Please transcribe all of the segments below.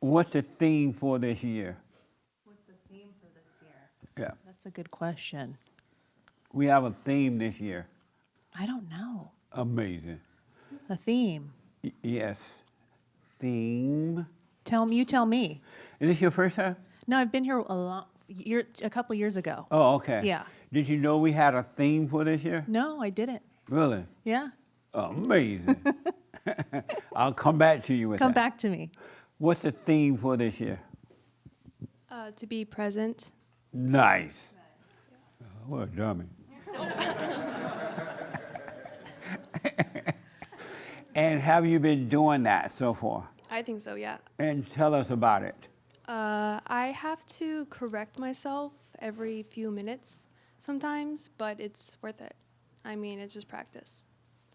What's the theme for this year? What's the theme for this year? Yeah, That's a good question. we have a theme this year. I don't know. Amazing. The theme. Yes. Theme. You tell me. Is this your first time? No, I've been here a couple years ago. Oh, okay. Yeah. Did you know we had a theme for this year? No, I didn't. Really? Yeah. Amazing. I'll come back to you with Come that. back to me. What's the theme for this year? To be present. Nice. Oh, what a dummy. And have you been doing that so far? I think so, yeah. And tell us about it. I have to correct myself every few minutes sometimes, but it's worth it. I mean, it's just practice.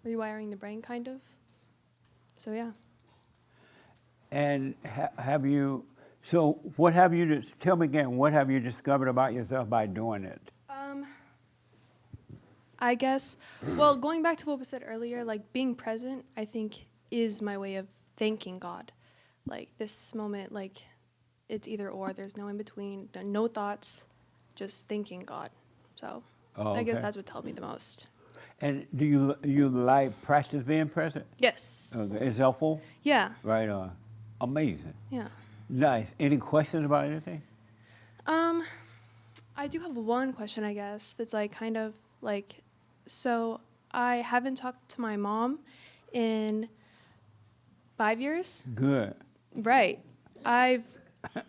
Rewiring the brain, kind of. So, yeah. And have you, so what have you, tell me again, what have you discovered about yourself by doing it? I guess, well, going back to what was said earlier, like being present, I think is my way of thanking God. Like this moment, like it's either or, there's no in between, no thoughts, just thanking God. So Oh, I guess okay. that's what helped me the most. And do you like practice being present? Yes. Okay. It's helpful? Yeah. Right on. Amazing. Yeah. Nice. Any questions about anything? I do have one question, I guess, that's like kind of like, so I haven't talked to my mom in 5 years. Good. Right. I've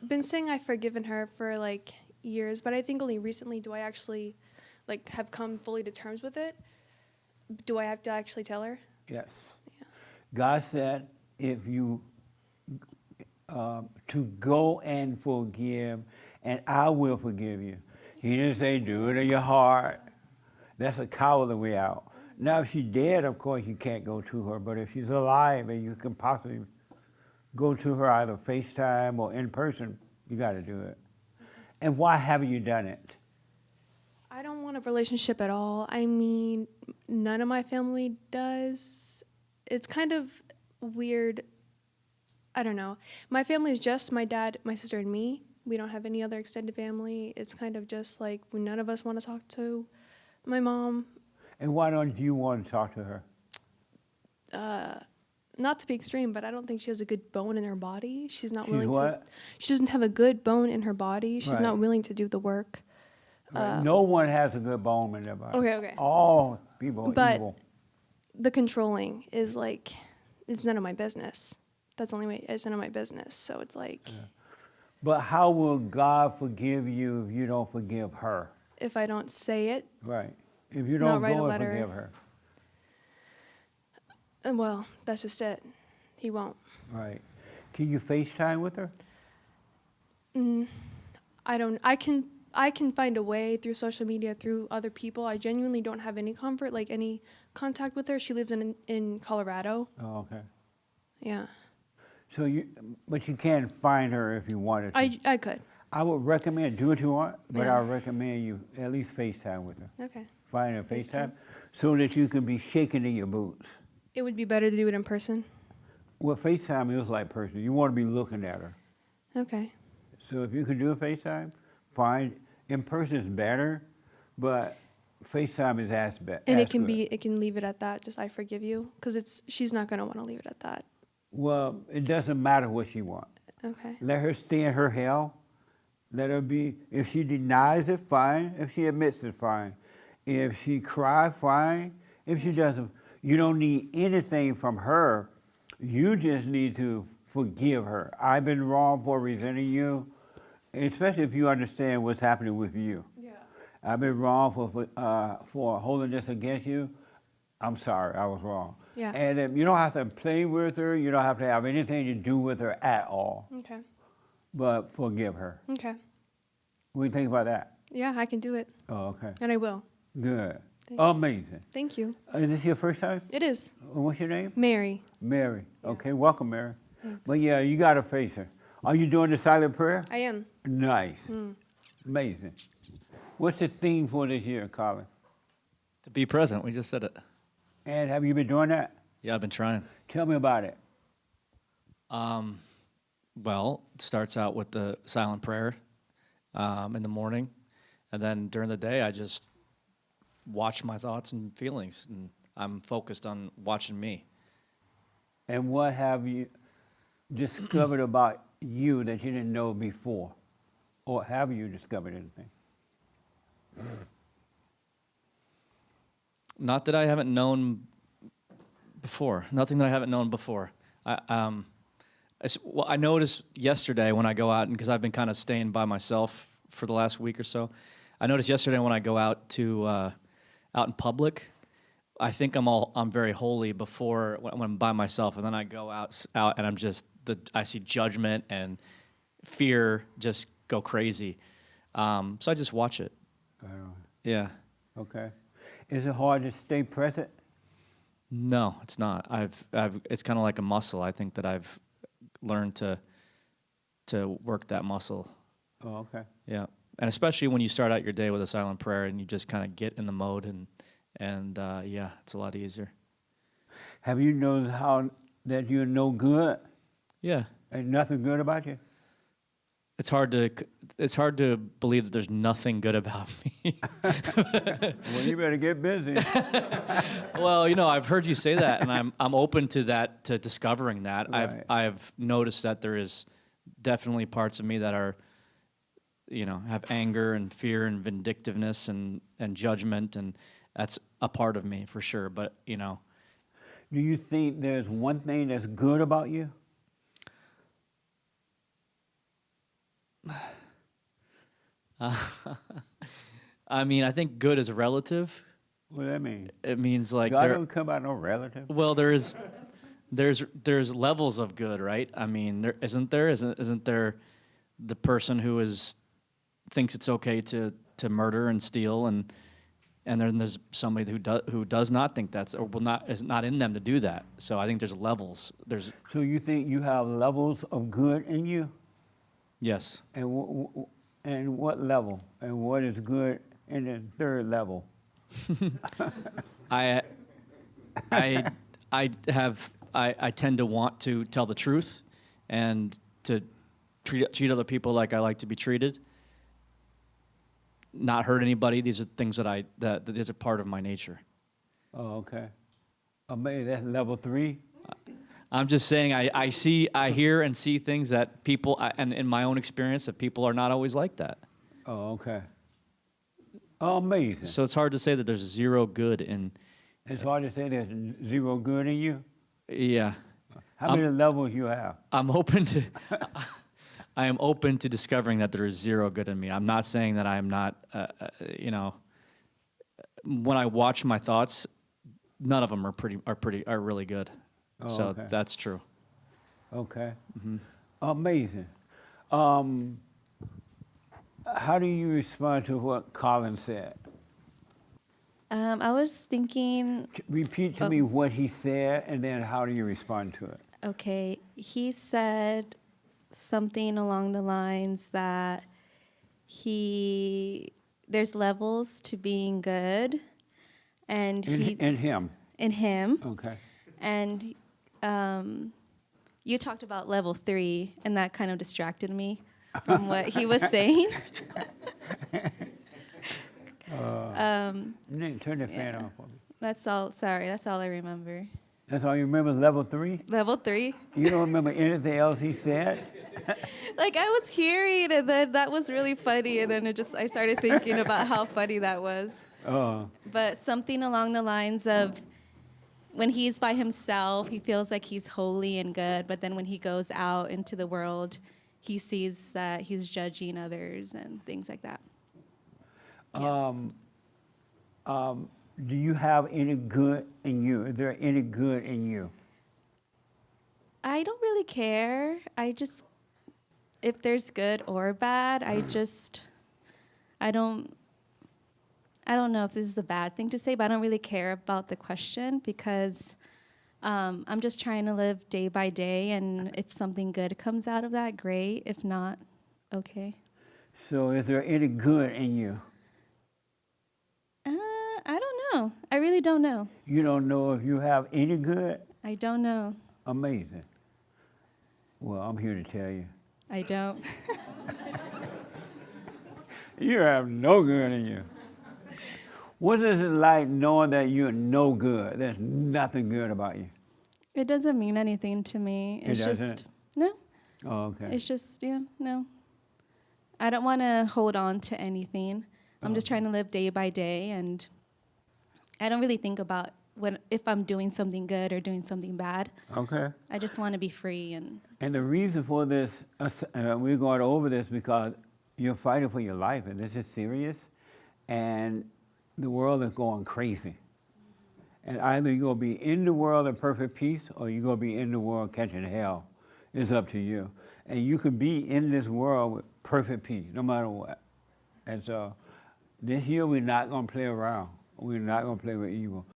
been saying I've forgiven her for like years, but I think only recently do I actually like have come fully to terms with it. Do I have to actually tell her? Yes. Yeah. God said if you, to go and forgive, and I will forgive you. He didn't say do it in your heart. That's a cowardly way out. Now, if she's dead, of course, you can't go to her, but if she's alive and you can possibly go to her either FaceTime or in person, you got to do it. And why haven't you done it? I don't want a relationship at all. I mean, none of my family does. It's kind of weird. I don't know. My family is just my dad, my sister, and me. We don't have any other extended family. It's kind of just like none of us want to talk to my mom. And why don't you want to talk to her? Not to be extreme, but I don't think she has a good bone in her body. She's not She's willing what? to. She doesn't have a good bone in her body. She's Right. not willing to do the work. No one has a good bone in their body. Okay. All people are But- evil. The controlling is like, it's none of my business. That's the only way. It's none of my business. So it's like, But how will God forgive you if you don't forgive her? if I don't say it, Right. If you Not don't write a go and letter. forgive her. well, that's just it. He won't. Right. Can you FaceTime with her? I don't. I can find a way through social media, through other people. I genuinely don't have any comfort, like any contact with her. She lives in Colorado. Oh, okay. Yeah. So but you can find her if you wanted to. I could. I would recommend, do what you want, but Yeah. I would recommend you at least FaceTime with her. Okay. Find her FaceTime. FaceTime so that you can be shaking in your boots. It would be better to do it in person. Well, FaceTime is like personal. You want to be looking at her. Okay. So if you can do a FaceTime, fine. In person is better, but FaceTime is as best. And it can leave it at that. Just I forgive you, because she's not gonna want to leave it at that. Well, it doesn't matter what she wants. Okay. Let her stay in her hell. Let her be. If she denies it, fine. If she admits it, fine. If she cries, fine. If she doesn't, you don't need anything from her. You just need to forgive her. I've been wrong for resenting you, especially if you understand what's happening with you. Yeah. I've been wrong for holding this against you. I'm sorry, I was wrong. Yeah. And you don't have to play with her. You don't have to have anything to do with her at all. Okay. But forgive her. Okay. What do you think about that? Yeah, I can do it, Oh, okay. and I will. Good. Thanks. Amazing. Thank you. Is this your first time? It is. What's your name? Mary. Mary. Okay, welcome, Mary. Thanks. But yeah, you got to face her. Are you doing the silent prayer? I am. Nice. Amazing. What's the theme for this year, Colin? To be present, we just said it. And have you been doing that? Yeah, I've been trying. Tell me about it. Well, it starts out with the silent prayer in the morning, and then during the day, I just watch my thoughts and feelings, and I'm focused on watching me. And what have you discovered about you that you didn't know before? Or have you discovered anything? Not that I haven't known before. Nothing that I haven't known before. Well, I noticed yesterday when I go out, and because I've been kind of staying by myself for the last week or so, I noticed yesterday when I go out to out in public, I think I'm very holy before when I'm by myself, and then I go out and I'm just I see judgment and fear just go crazy. So I just watch it. Yeah. Okay. Is it hard to stay present? No, it's not. It's kind of like a muscle. I think that I've learned to work that muscle. Oh, okay. Yeah, and especially when you start out your day with a silent prayer and you just kind of get in the mode and yeah, it's a lot easier. Have you noticed how that you're no good? Yeah, Ain't nothing good about you? it's hard to believe that there's nothing good about me. Well, you better get busy. Well, I've heard you say that, and I'm open to that, to discovering that. Right. I've noticed that there is definitely parts of me that are, have anger and fear and vindictiveness and judgment, and that's a part of me for sure. But Do you think there's one thing that's good about you? I mean, I think good is relative. What does that mean? It means like God don't come out no relative. well, there's levels of good, right? I mean, isn't there the person who thinks it's okay to murder and steal, and then there's somebody who does not think that's, or is not in them to do that. So I think there's levels. So you think you have levels of good in you? Yes. And what level? And what is good in the third level? I tend to want to tell the truth and to treat other people like I like to be treated. Not hurt anybody. These are things that is a part of my nature. Oh, okay. Maybe that's level 3. I'm just saying I hear and see things that people, and in my own experience, that people are not always like that. Oh, okay. Amazing. So it's hard to say that there's zero good in. It's hard to say there's zero good in you. Yeah. How many levels you have? I'm open to. I am open to discovering that there is zero good in me. I'm not saying that I am not. When I watch my thoughts, none of them are really good. Oh, so okay. that's true. Okay. Amazing. How do you respond to what Colin said? I was thinking, Repeat to me what he said, and then how do you respond to it? okay, he said something along the lines that there's levels to being good, and In him. in him, Okay. and you talked about level 3, and that kind of distracted me from what he was saying. Nick, turn the fan off for me. That's all. Sorry, that's all I remember. That's all you remember, level 3? Level 3. You don't remember anything else he said? Like I was hearing, and then that was really funny, and then I started thinking about how funny that was. Oh, But something along the lines of when he's by himself, he feels like he's holy and good, but then when he goes out into the world, he sees that he's judging others and things like that. do you have any good in you? Is there any good in you? I don't really care. If there's good or bad, I don't know if this is a bad thing to say, but I don't really care about the question because I'm just trying to live day by day, and if something good comes out of that, great. If not, okay. So is there any good in you? I don't know. I really don't know. You don't know if you have any good? I don't know. Amazing. Well, I'm here to tell you. I don't. You have no good in you. What is it like knowing that you're no good? There's nothing good about you. It doesn't mean anything to me. It It's doesn't? just no. Oh, okay. It's just no. I don't want to hold on to anything. I'm just trying to live day by day, and I don't really think about if I'm doing something good or doing something bad. Okay. I just want to be free and And the reason for this, we're going over this because you're fighting for your life, and this is serious, and the world is going crazy. And either you're going to be in the world in perfect peace, or you're going to be in the world catching hell. It's up to you. And you can be in this world with perfect peace, no matter what. And so this year, we're not going to play around. We're not going to play with evil.